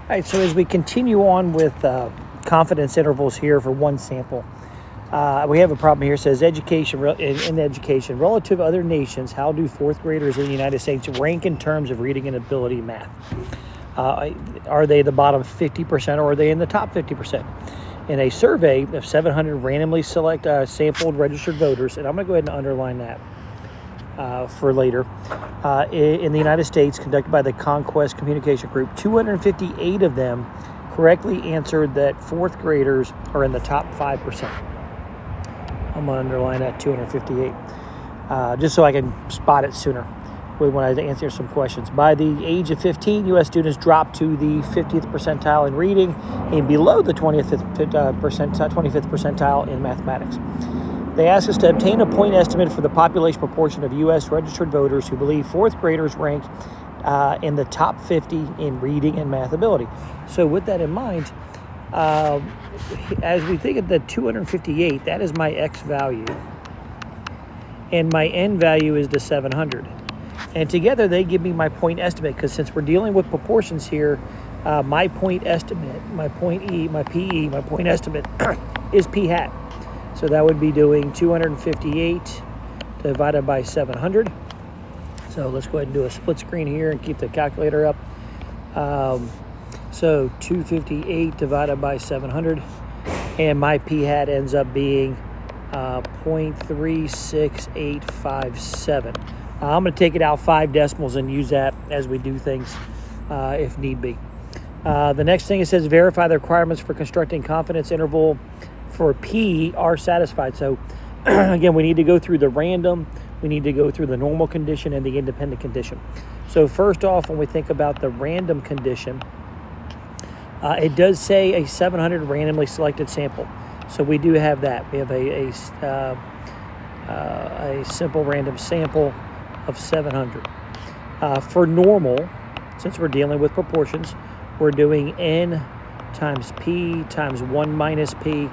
All right, so as we continue on with confidence intervals here for one sample, we have a problem here. It says in education, relative to other nations, how do fourth graders in the United States rank in terms of reading and ability math? Are they the bottom 50% or are they in the top 50%? In a survey of 700 randomly sampled registered voters, and I'm going to go ahead and underline that for later, in the United States, conducted by the Conquest Communication Group, 258 of them correctly answered that fourth graders are in the top 5%. I'm going to underline that 258, just so I can spot it sooner when I answer some questions. By the age of 15, U.S. students dropped to the 50th percentile in reading and below the 25th percentile in mathematics. They asked us to obtain a point estimate for the population proportion of U.S. registered voters who believe fourth graders rank in the top 50 in reading and math ability. So with that in mind, as we think of the 258, that is my X value. And my N value is the 700. And together they give me my point estimate, because since we're dealing with proportions here, my point estimate, my point E, my PE, my point estimate is P hat. So that would be doing 258 divided by 700. So let's go ahead and do a split screen here and keep the calculator up. So 258 divided by 700, and my P hat ends up being 0.36857. I'm going to take it out 5 decimals and use that as we do things if need be. The next thing, it says verify the requirements for constructing confidence interval for P are satisfied. So again, we need to go through the random, we need to go through the normal condition and the independent condition. So first off, when we think about the random condition, it does say a 700 randomly selected sample. So we do have that. We have a simple random sample of 700. For normal, since we're dealing with proportions, we're doing N times P times 1 minus P.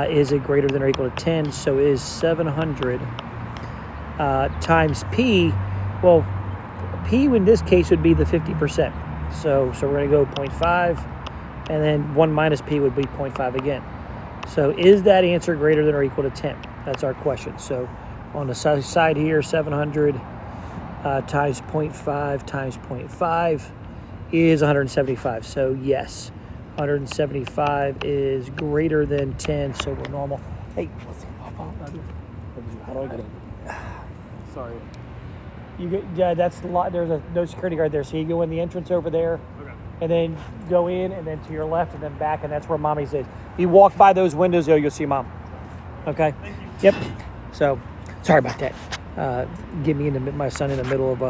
Is it greater than or equal to 10? So is 700 times P, well, P in this case would be the 50%. So we're going to go 0.5, and then 1 minus P would be 0.5 again. So is that answer greater than or equal to 10? That's our question. So on the side here, 700 times 0.5 times 0.5 is 175. So yes, 175 is greater than 10, so we're normal. Hey, let's see. How do I get in? Sorry. That's a lot. There's no security guard there, so you go in the entrance over there, okay, and then go in, and then to your left, and then back, and that's where Mommy's is. You walk by those windows, you'll see Mom. Okay. Thank you. Yep. So, sorry about that. Get me into my son in the middle of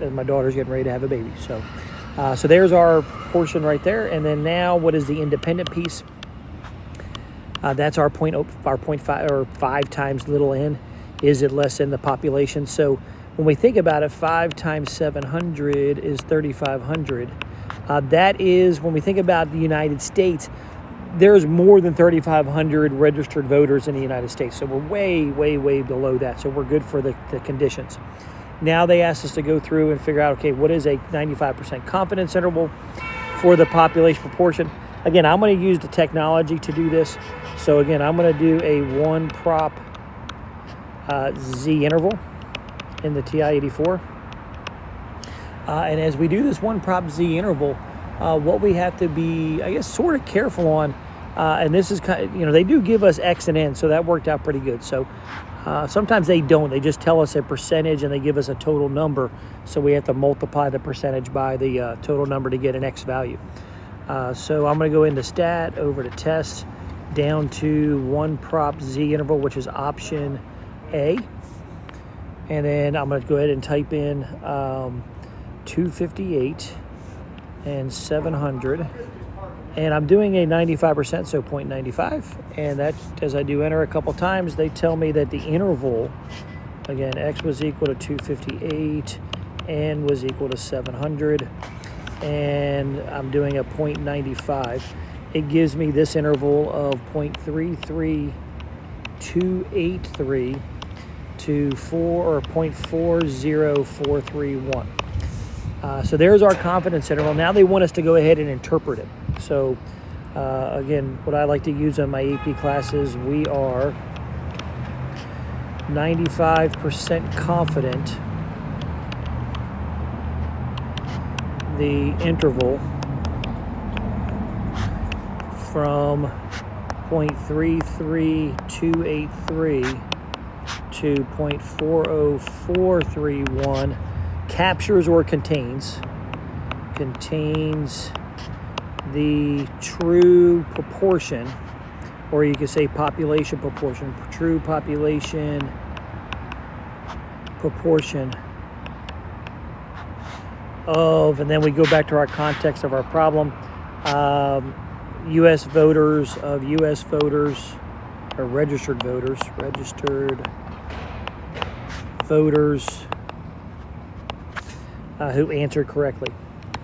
as my daughter's getting ready to have a baby. So there's our portion right there. And then now, what is the independent piece? That's our 0.5 or 5 times little n. Is it less than the population? So when we think about it, 5 times 700 is 3,500. That is, when we think about the United States, there's more than 3,500 registered voters in the United States. So we're way, way, way below that. So we're good for the conditions. Now they asked us to go through and figure out, okay, what is a 95% confidence interval for the population proportion? Again, I'm going to use the technology to do this. So again, I'm going to do a 1 prop Z interval in the TI-84. And as we do this 1 prop Z interval, what we have to be, I guess, sort of careful on, and this is kind of, they do give us X and N, so that worked out pretty good. So sometimes they don't. They just tell us a percentage and they give us a total number. So we have to multiply the percentage by the total number to get an X value. So I'm going to go into stat, over to test, down to 1 prop Z interval, which is option A. And then I'm going to go ahead and type in 258 and 700. And I'm doing a 95%, so 0.95. And that, as I do enter a couple times, they tell me that the interval, again, X was equal to 258, N was equal to 700, and I'm doing a 0.95. It gives me this interval of 0.33283 to 4 or 0.40431. So there's our confidence interval. Now they want us to go ahead and interpret it. So again, what I like to use on my AP classes, we are 95% confident the interval from 0.33283 to 0.40431 captures or contains the true proportion, or you could say population proportion, true population proportion of, and then we go back to our context of our problem, U.S. voters, or registered voters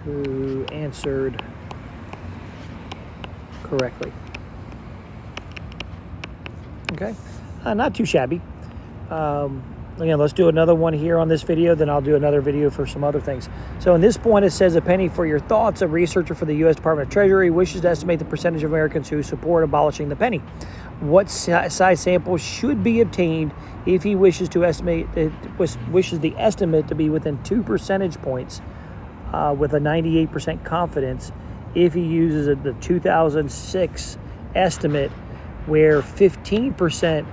who answered correctly. Okay, not too shabby. Again, let's do another one here on this video, then I'll do another video for some other things. So in this point, it says, a penny for your thoughts. A researcher for the U.S. Department of Treasury wishes to estimate the percentage of Americans who support abolishing the penny. What size sample should be obtained if he wishes the estimate to be within 2 percentage points with a 98% confidence if he uses the 2006 estimate where 15%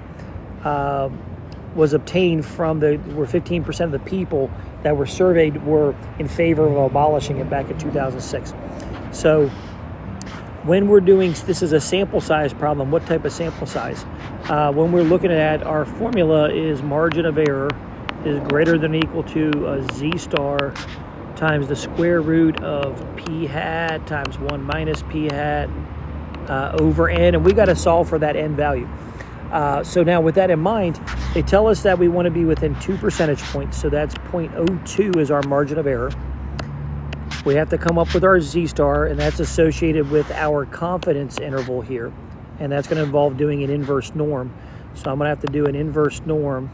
was obtained from where 15% of the people that were surveyed were in favor of abolishing it back in 2006. So when we're doing, this is a sample size problem. What type of sample size? When we're looking at our formula is margin of error is greater than or equal to a z star times the square root of p hat times 1 minus p hat over n, and we got to solve for that n value. So now with that in mind, they tell us that we want to be within 2 percentage points. So that's 0.02 is our margin of error. We have to come up with our z star, and that's associated with our confidence interval here. And that's going to involve doing an inverse norm. So I'm going to have to do an inverse norm.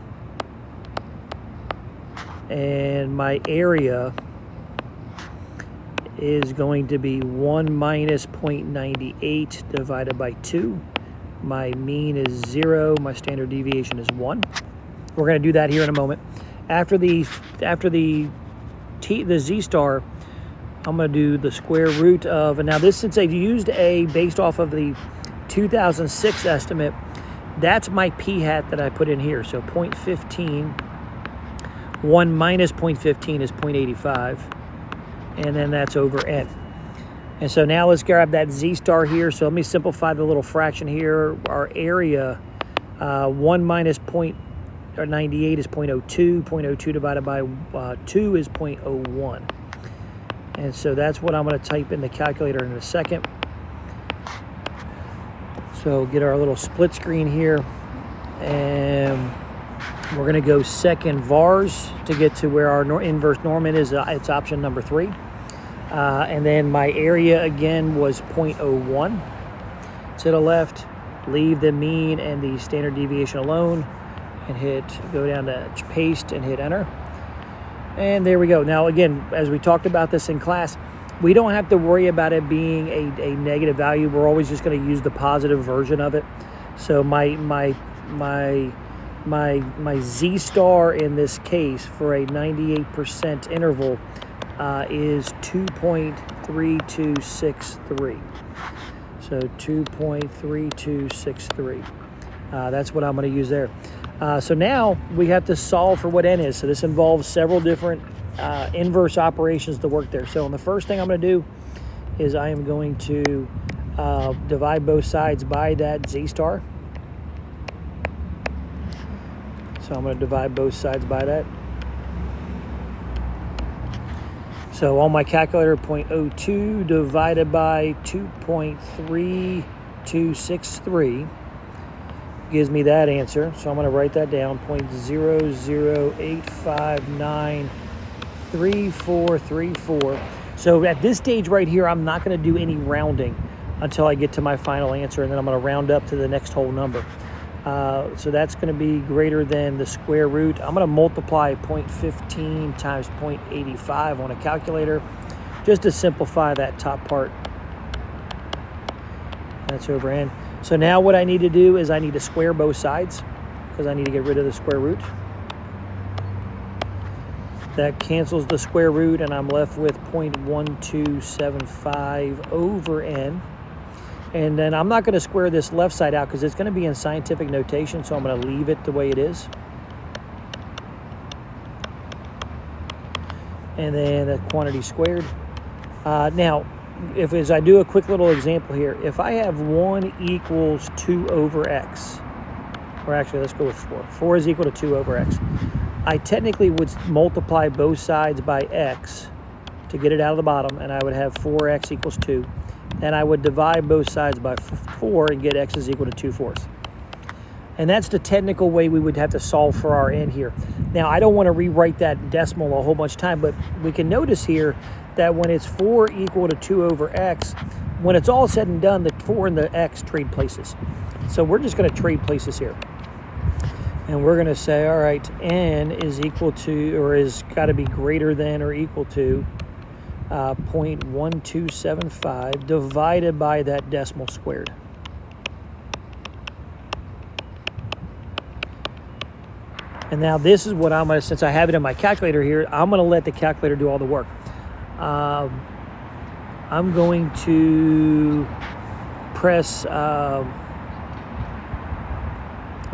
And my area is going to be 1 minus 0.98 divided by 2. My mean is 0. My standard deviation is 1. We're going to do that here in a moment. After the z star, I'm going to do the square root of, and now this, since I've used a based off of the 2006 estimate, that's my p hat that I put in here. So 0.15, 1 minus 0.15 is 0.85, and then that's over n. And so now let's grab that z star here. So let me simplify the little fraction here. Our area, 1 minus 0.98 is 0.02. 0.02 divided by 2 is 0.01. And so that's what I'm going to type in the calculator in a second. So get our little split screen here. And we're going to go second vars to get to where our inverse norm is. It's option number 3. And then my area again was 0.01 to the left. Leave the mean and the standard deviation alone and go down to paste and hit enter. And there we go. Now again, as we talked about this in class, we don't have to worry about it being a negative value. We're always just going to use the positive version of it. So my z star in this case for a 98% interval is 2.3263. So 2.3263. That's what I'm going to use there. So now we have to solve for what n is. So this involves several different inverse operations to work there. So the first thing I'm going to do is I am going to divide both sides by that z star. So I'm going to divide both sides by that. So on my calculator, 0.02 divided by 2.3263 gives me that answer. So I'm going to write that down, 0.008593434. So at this stage right here, I'm not going to do any rounding until I get to my final answer, and then I'm going to round up to the next whole number. So that's going to be greater than the square root. I'm going to multiply 0.15 times 0.85 on a calculator just to simplify that top part. That's over n. So now what I need to do is I need to square both sides because I need to get rid of the square root. That cancels the square root, and I'm left with 0.1275 over n. And then I'm not going to square this left side out because it's going to be in scientific notation, so I'm going to leave it the way it is. And then the quantity squared. Now, as I do a quick little example here, if I have 1 equals 2 over x, or actually let's go with 4. 4 is equal to 2 over x. I technically would multiply both sides by x to get it out of the bottom, and I would have 4x equals 2. And I would divide both sides by 4 and get x is equal to 2/4. And that's the technical way we would have to solve for our n here. Now, I don't want to rewrite that decimal a whole bunch of time, but we can notice here that when it's 4 equal to 2 over x, when it's all said and done, the 4 and the x trade places. So we're just going to trade places here. And we're going to say, all right, n is equal to, or is got to be greater than or equal to 0.1275 divided by that decimal squared. And now this is what I'm going to, since I have it in my calculator here, I'm going to let the calculator do all the work. I'm going to press, let's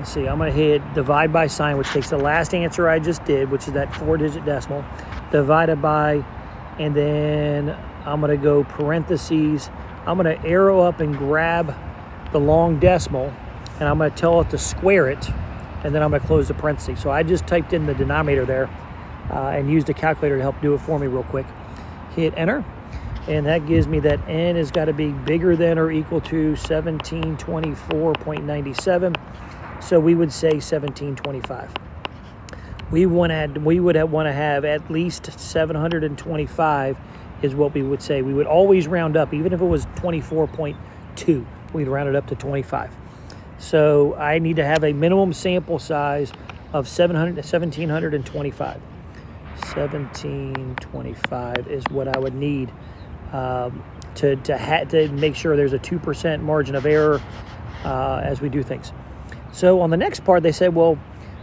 see, I'm going to hit divide by sign, which takes the last answer I just did, which is that 4-digit decimal, divided by, and then I'm going to go parentheses. I'm going to arrow up and grab the long decimal, and I'm going to tell it to square it, and then I'm going to close the parentheses. So I just typed in the denominator there and used a calculator to help do it for me real quick. Hit enter, and that gives me that n has got to be bigger than or equal to 1724.97. So we would say 1725. We would want to have at least 725 is what we would say. We would always round up, even if it was 24.2, we'd round it up to 25. So I need to have a minimum sample size of 1725. 1725 is what I would need to make sure there's a 2% margin of error as we do things. So on the next part, they said, well,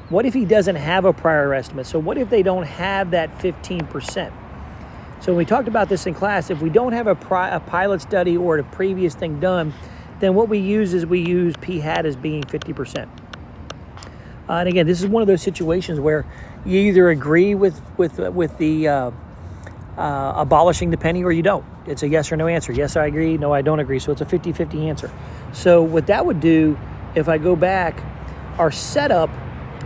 what if he doesn't have a prior estimate? So what if they don't have that 15%? So we talked about this in class. If we don't have a pilot study or a previous thing done, then what we use is we use p hat as being 50%. And again, this is one of those situations where you either agree with the abolishing the penny or you don't. It's a yes or no answer. Yes, I agree. No, I don't agree. So it's a 50-50 answer. So what that would do, if I go back, our setup,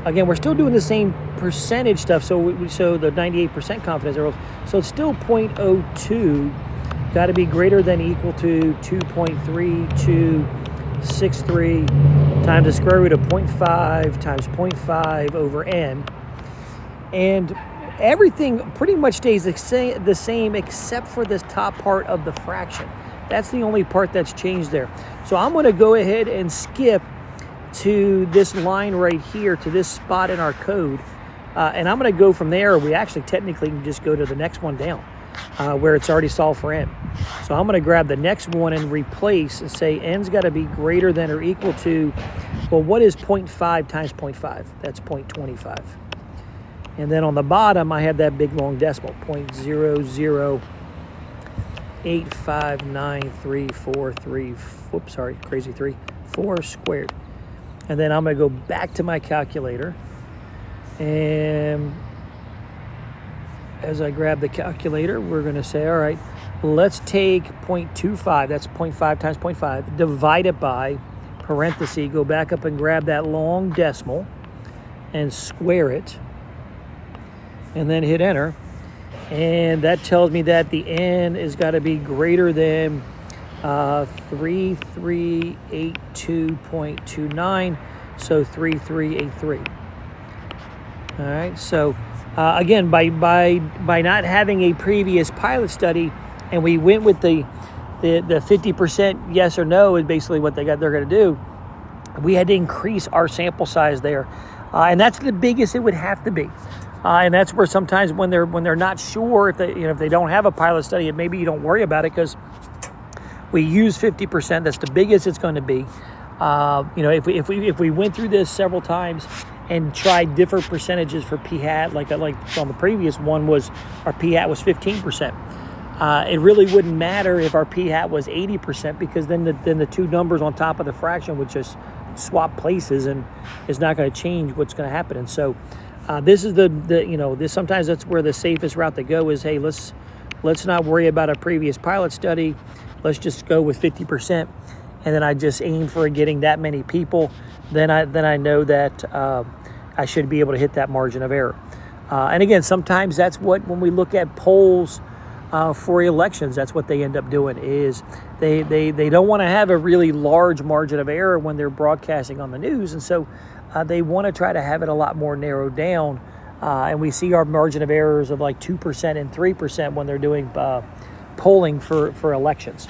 again, we're still doing the same percentage stuff. So the 98% confidence intervals. So it's still 0.02. Got to be greater than equal to 2.3263 times the square root of 0.5 times 0.5 over n. And everything pretty much stays the same except for this top part of the fraction. That's the only part that's changed there. So I'm going to go ahead and skip to this line right here, to this spot in our code. And I'm going to go from there. We actually technically can just go to the next one down where it's already solved for n. So I'm going to grab the next one and replace and say n's got to be greater than or equal to, well, what is 0.5 times 0.5? That's 0.25. And then on the bottom, I have that big long decimal, 0.0085934, whoops, sorry, crazy 3, 4 squared. And then I'm going to go back to my calculator. And as I grab the calculator, we're going to say, all right, let's take 0.25, that's 0.5 times 0.5, divide it by, parenthesis, go back up and grab that long decimal and square it. And then hit enter, and that tells me that the n has got to be greater than 3382.29, so 3383. All right, so again, by not having a previous pilot study, and we went with the 50% yes or no is basically what they're going to do. we had to increase our sample size there, and that's the biggest it would have to be. And that's where sometimes when they're not sure if they don't have a pilot study, and maybe you don't worry about it because we use 50%. That's the biggest it's going to be. If we went through this several times and tried different percentages for p-hat, like on the previous one was our p-hat was 15%. It really wouldn't matter if our p-hat was 80% because then the two numbers on top of the fraction would just swap places, and it's not going to change what's going to happen. And so this is this sometimes that's where the safest route to go is, hey, let's not worry about a previous pilot study. Let's just go with 50%, and then I just aim for getting that many people. Then I know that I should be able to hit that margin of error. And again, sometimes that's what, when we look at polls for elections, that's what they end up doing is they don't want to have a really large margin of error when they're broadcasting on the news, and so they want to try to have it a lot more narrowed down. And we see our margin of errors of like 2% and 3% when they're doing polling for elections.